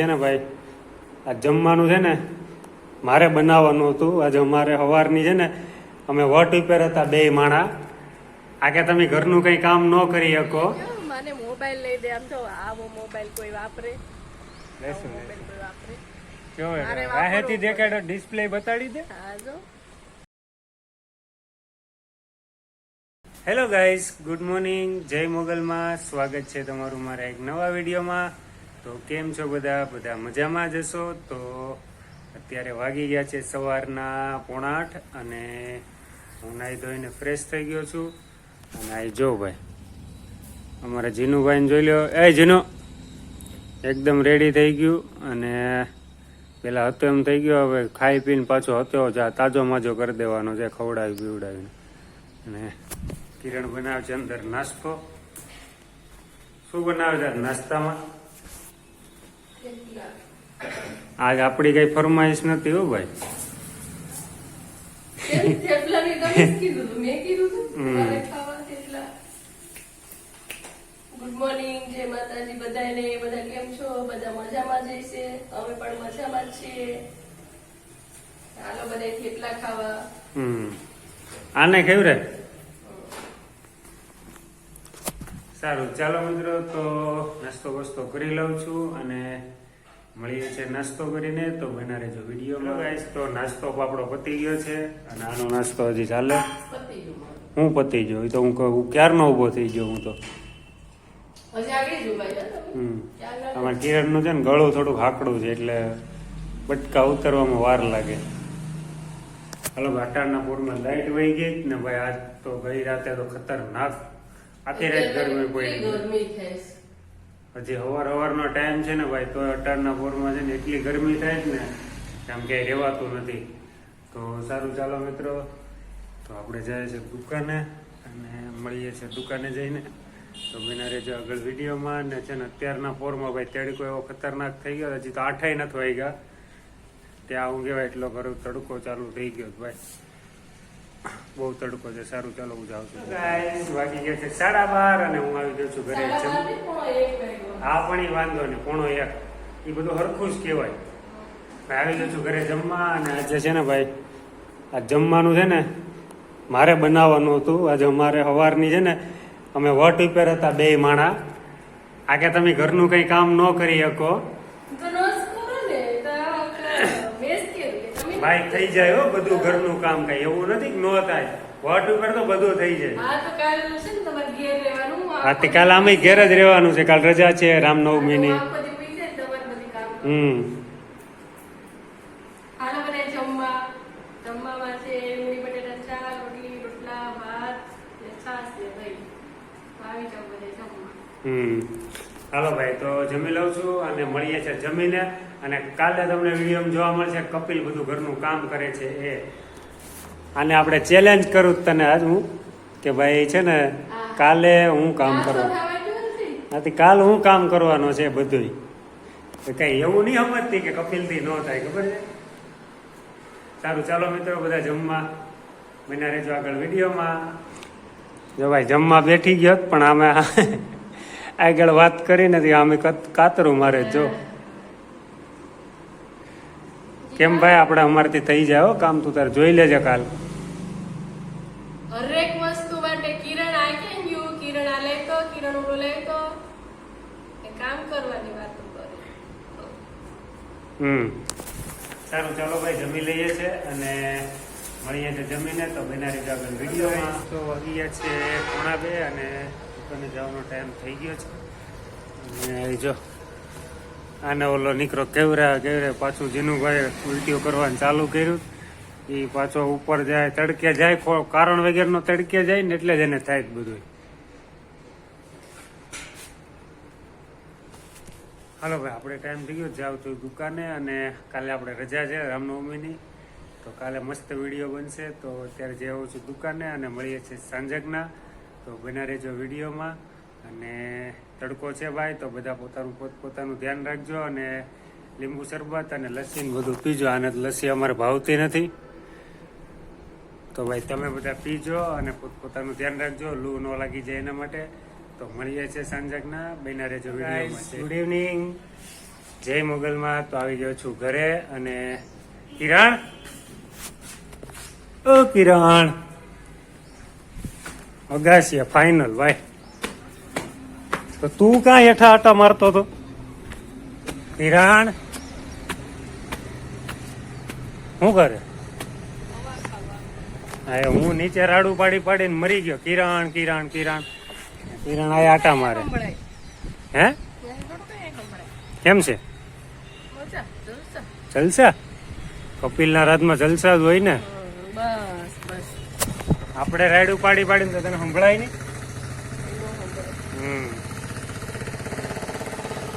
છે ને ભાઈ, આ જમવાનું છે ને મારે બનાવવાનું હતું. આજે અમારે સવારની છે ને અમે વટ ઉપર હતા બે માણા. આ કે તમે ઘરનું કઈ કામ ન કરી શકો. મને મોબાઈલ લઈ દે. આમ તો આવો મોબાઈલ કોઈ વાપરે? રાહેથી દેખાડો, ડિસ્પ્લે બતાડી દે. હા જો. હેલો ગાઈઝ, ગુડ મોર્નિંગ, જય મોગલમાં. સ્વાગત છે તમારું મારા એક નવા વિડીયોમાં. તો કેમ છો બધા મજામાં જ હશો. તો અત્યારે વાગી ગયા છે સવારના 7:30 અને હું નાહી ધોઈને ફ્રેશ થઈ ગયો છું. અને આ જો ભાઈ, અમારા જીનુભાઈને જોઈ લો. એ જીનુ એકદમ રેડી થઈ ગયું. અને પેલા હતો એમ થઈ ગયો, હવે ખાઈ પીને પાછો હતો તાજો માજો કરી દેવાનો છે, ખવડાવી પીવડાવીને. અને કિરણ બનાવે છે અંદર નાસ્તો. શું બનાવે છે નાસ્તામાં? આજ આપણી કઈ ફરમાઈશ નથી હો ભાઈ. ગુડ મોર્નિંગ, જય માતાજી બધાને. બધા કેમ છો? બધા મજામાં જ છે. અમે પણ મજામાં જ છીએ. ચાલો બધા થેપલા ખાવા. આને કેવું રે? સારું, ચાલો મિત્રો, તો નાસ્તો બસ્તો કરી લઉં છું અને મળીએ છે નાસ્તો કરીને. તો બના રહેજો વિડીયોમાં ગાઈસ. તો નાસ્તો આપણો પતી ગયો છે અને આનો નાસ્તો હજી ચાલે. હું પતી ગયો, તો હું ક્યારનો ઉભો થઈ ગયો હું તો. આમાં કિરણનું છે ને ગળું થોડુંક હાકડું છે એટલે બટકા ઉતરવામાં વાર લાગે. હાલો, અટાણના પૂરમાં લાઈટ વહી ગઈ ને ભાઈ. આજ તો ગઈ રાતે તો ખતરનાક આખી રાત ગરમી પડી. હજી સવારનો ટાઈમ છે ને ભાઈ, તો અટાણના પોરમાં છે ને એટલી ગરમી થાય જ ને આમ ક્યાંય રહેવાતું નથી. તો સારું, ચાલો મિત્રો, તો આપણે જઈએ છીએ દુકાને અને મળીએ છીએ દુકાને જઈને. તો બના રહેજો આગળ વિડીયોમાં. ને છે ને અત્યારના પોરમાં ભાઈ તડકો એવો ખતરનાક થઈ ગયો. હજી તો 8 નથી વાગ્યા ત્યાં હું કહેવાય એટલો ખરો તડકો ચાલુ થઈ ગયો ભાઈ. બહુ તડકો છે. સારું, ચાલો હું જાઉં છું. ગાઈસ, વાગી ગયા છે 12:30 અને હું આવી ગયો છું ઘરે. હા, પણ એ વાંધો નહીં, 1:30 એ બધું હરખું જ કહેવાય. આવી ગયો છું ઘરે જમવા. અને આજે છે ને ભાઈ, આ જમવાનું છે ને મારે બનાવવાનું હતું. આજે અમારે સવારની છે ને અમે વટ ઉપર હતા બે માણા. આ કે તમે ઘરનું કઈ કામ ન કરી શકો ભાઈ. થઈ જાય હો બધું ઘરનું કામ, કઈ એવું નથી કે ન થાય. વટ ઉપર તો બધું થઈ જાય. હા, તે કાલે અમે ઘેર જ રહેવાનું છે. કાલ રજા છે રામનવમીની. હાલો ભાઈ, તો જમી લઉં છું અને મળીએ છીએ જમીને. અને કાલે તમને વિડીયો જોવા મળશે કપિલ બધું ઘરનું કામ કરે છે એ. આને આપણે ચેલેન્જ કરું તને આજ હું કે ભાઈ છે ને કાલે હું કામ કરવાનું. આથી કાલ હું કામ કરવાનો છે બધું. કઈ એવું નહીં સમજતી કે કપિલથી ન થાય, ખબર છે. સારું, ચાલો મિત્રો, બધા જમવા બન્યા રહેજો આગળ વિડીયોમાં. જો ભાઈ જમવા બેઠી ગયો પણ આમે આગળ વાત કરી નથી. આમે કાતરું મારે જો. કેમ ભાઈ, આપણે અમારથી થઈ જાય હો કામ. તું તારે જોઈ લેજે કાલ. હરેક વસ્તુ માટે કિરણ આ કેમ ગયું, કિરણ આ લેતો, કિરણ ઓલો લેતો, એ કામ કરવાની વાતો કરે. સારું, ચાલો ભાઈ, જમી લઈએ છે અને મળીએ છે જમીને. તો બનાવી આગળ વિડીયોમાં. તો વાગી ગયા છે 1:30 અને દુકાને જવાનો ટાઈમ થઈ ગયો છે. અને જો આને ઓલો નીકળો કેવરે પાછું જીનુભાઈ ઉલટીઓ કરવાનું ચાલુ કર્યું. એ પાછો ઉપર જાય, તડકે જાય, કારણ વગેરેનો તડકે જાય ને એટલે જ એને થાય જ બધું. હાલો ભાઈ, આપણે ટાઈમ થઈ ગયો, જાવ છું દુકાને. અને કાલે આપણે રજા છે રામનવમીની, તો કાલે મસ્ત વિડીયો બનશે. તો અત્યારે જે આવું છું દુકાને અને મળીએ છીએ સાંજકના. તો બના રહેજો વિડીયોમાં. અને તડકો છે ભાઈ, તો બધા પોતાનું ધ્યાન રાખજો. અને લીંબુ શરબત અને લસ્સી બધું પીજો. આને લસ્સી અમારે ભાવતી નથી, તો ભાઈ તમે બધા પીજો અને પોતાનું ધ્યાન રાખજો, લૂ ન લાગી જાય એના માટે. તો મળીએ છીએ સાંજકના. બન્યા રહેજો વિડીયોમાં. Good evening. જય મોગલમાં. તો આવી ગયો છું ઘરે અને કિરણ, ઓ કિરણ, અગાસિયા ફાઈનલ ભાઈ. તો તું કાં હેઠા આટા મારતો હતો કિરણ? શું કરે? હા, હું નીચે રાડું પાડી પાડીને મરી ગયો. કિરણ કિરણ કિરણ કિરણ આ આટા મારે. હે કેમ છે? જલસા? કપિલના રાતમાં જલસા જ હોય ને. બસ બસ આપણે રાયડું પાડી પાડીને તો તને સંભળાય નહીં.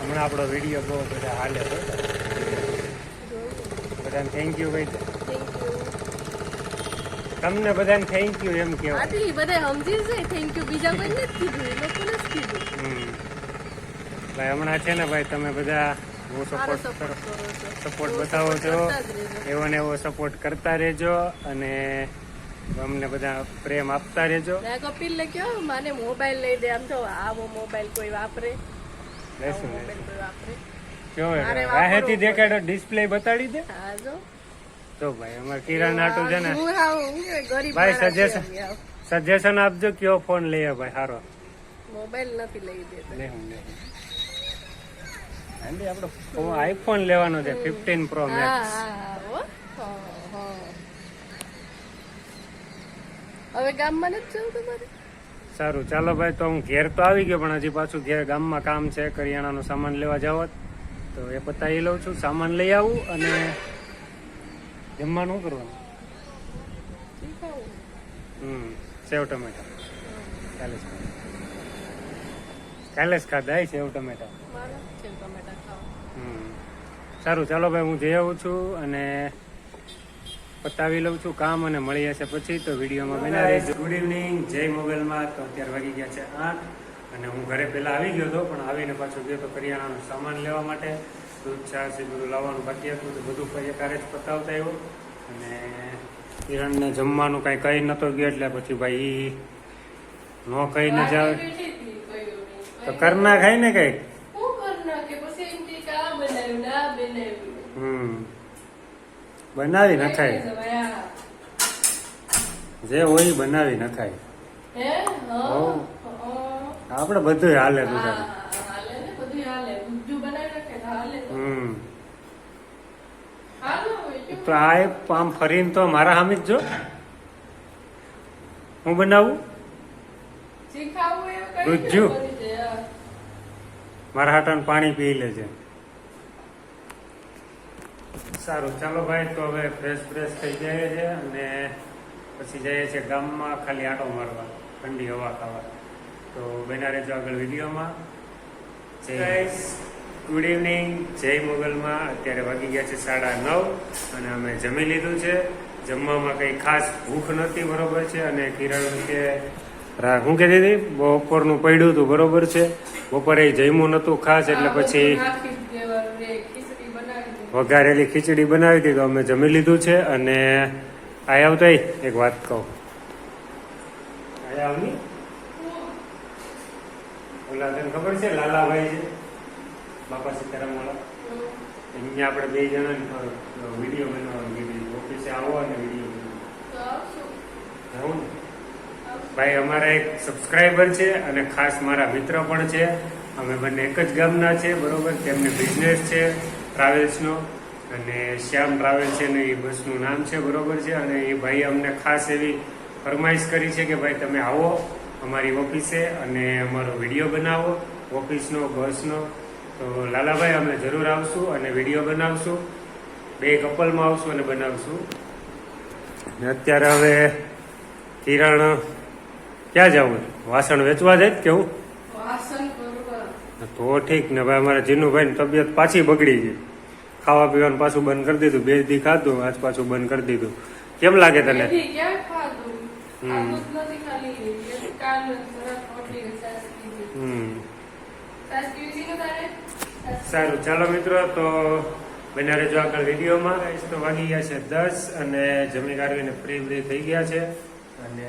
હમણાં આપણો વિડીયો બહુ બધા હાલે છે. બધાને થેન્ક યુ ભાઈ. તમને બધાને થેન્ક યુ એમ કહેવાય. આથી બધા સમજી છે થેન્ક યુ, બીજા કોઈ નથી કીધું, એ લોકોને જ કીધું. ભાઈ હમણાં છે ને ભાઈ તમે બધા બહુ સપોર્ટ બતાવો છો. એવો ને એવો સપોર્ટ કરતા રહેજો અને અમને બધા પ્રેમ આપતા રહેજો. કપિલ ને કયો માને મોબાઈલ લઈ દે. આમ તો આવો મોબાઈલ કોઈ વાપરે? લેશું મોબાઈલ કોઈ વાપરે? કેવો રાહેથી દેખાડો, ડિસ્પ્લે બતાડી દે. હા જો તો ભાઈ અમારે કિરણ આટું છે ને હું હાવ ગરીબ ભાઈ માણસ છું. સજેશન આપજો કયો ફોન લઈએ ભાઈ સારો. મોબાઈલ નથી લઈ દેતા. લેવું આપણો આઈફોન લેવાનો છે 15 Pro હા Max. હા હો. હવે ગામમાં નથી જવું તમારે? સારું ચાલો ભાઈ, તો હું ઘેર તો આવી ગયો પણ હજી પાછું ઘેર ગામમાં કામ છે. કરિયાણાનો સામાન લેવા જાવ તો એ પતાવી લઉં છું. સામાન લઈ આવું અને જમવાનું કરવાનું. સેવ ટમેટા કાલે જ ખાધા સેવ ટમેટા. સારું ચાલો ભાઈ, હું જઈ આવું છું અને પતાવી લઉં છું કામ અને મળી જશે પછી. તો વિડીયોમાં બના રહેજો. ગુડ ઇવનિંગ, જય મોબાઈલમાં. તો અત્યારે વાગી ગયા છે 8 અને હું ઘરે પહેલા આવી ગયો હતો પણ આવીને પાછો ગયો તો કરિયાણાનો સામાન લેવા માટે. દૂધ છાશ એ બધું લાવવાનું બાકી હતું તો બધું કારે જ પતાવતા આવ્યો. અને કિરણને જમવાનું કાંઈ કહી નતો ગયો એટલે પછી ભાઈ ન કહીને જાવ તો કરના ખાય ને કઈક. બનાવી નખાય, જે હોય બનાવી નખાય. આપડે બધું હાલે ગુજરાત. તો આમ ફરીને તો મારા સામે જ જો હું બનાવું ગુજ્જુ. મારા હાટાનું પાણી પી લેજે. સારું ચાલો ભાઈ, તો હવે ફ્રેશ થઈ જાય છે અને પછી જઈએ છીએ ગામમાં ખાલી આટો મારવા, ઠંડી હવા ખાવા. તો બના રહેજો આગળ વિડીયોમાં. ગુડ ઇવનિંગ, જય મોગલમાં. અત્યારે વાગી ગયા છે 9:30 અને અમે જમી લીધું છે. જમવામાં કંઈ ખાસ ભૂખ નથી બરોબર છે. અને કિરણ કે શું કહેતી હતી બપોરનું પડ્યું હતું બરોબર છે. બપોરે જમ્યું નતું ખાસ એટલે પછી વઘારેલી ખીચડી બનાવી હતી તો અમે જમી લીધું છે. અને આ આવતા એક વાત કહું, આવની ઓલા તને ખબર છે લાલાભાઈ છે બાપા સીતારામ વાળા, અહીંયા આપણે 2 જણા વિડીયો બનાવવાનું કીધું. ઓફિસે આવો અને વિડીયો બનાવો. ભાઈ અમારા એક સબસ્ક્રાઈબર છે અને ખાસ મારા મિત્ર પણ છે. અમે બંને એક જ ગામના છે બરોબર. તેમને બિઝનેસ છે ટ્રાવેલ્સનો અને શ્યામ ટ્રાવેલ છે ને એ બસનું નામ છે બરોબર છે. અને એ ભાઈ અમને ખાસ એવી ફરમાઈશ કરી છે કે ભાઈ તમે આવો અમારી ઓફિસે અને અમારો વિડીયો બનાવો ઓફિસનો બસનો. તો લાલાભાઈ અમે જરૂર આવશું અને વિડીયો બનાવશું. 2 કપલમાં આવશું અને બનાવશું. અત્યારે હવે કિરણ ક્યાં જવું? વાસણ વેચવા જાય કેવું? તો ઠીક ને ભાઈ, અમારા જીનુભાઈ ની તબિયત પાછી બગડી ગઈ. ખાવા પીવાનું પાછું બંધ કરી દીધું. 2 દી ખાધું, આજ પાછું બંધ કરી દીધું. કેમ લાગે તને? સારું ચાલો મિત્રો, તો બના રહેજો આગળ વિડીયોમાં. તો વાગી ગયા છે 10 અને જમી કાઢવીને ફ્રી થઈ ગયા છે. અને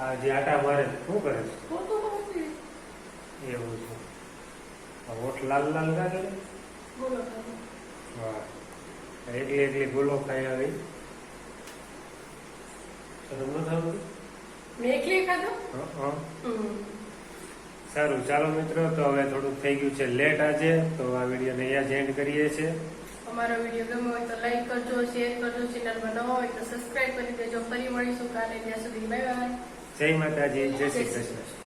આ જે આટા મારે શું કરે છે એવું છે. હોઠ લાલ લાલ કાઢે બોલો તમે. વાહ એકલી એકલી ગોલો ખાઈ આવી શરમ ન થતું? મેં એકલી ખાધો? હં. હમ. સારું ચાલો મિત્રો, તો હવે થોડુંક થઈ ગયું છે લેટ આજે, તો આ વિડીયોને અહીંયા જ એન્ડ કરીએ છીએ. અમારો વિડીયો ગમ્યો હોય તો લાઈક કરજો, શેર કરજો, ચેનલમાં નવા હોય તો સબસ્ક્રાઇબ કરી દેજો. ફરી મળીશું કાલે, ત્યાં સુધી બાય બાય. જય માતાજી, જય શ્રી કૃષ્ણ.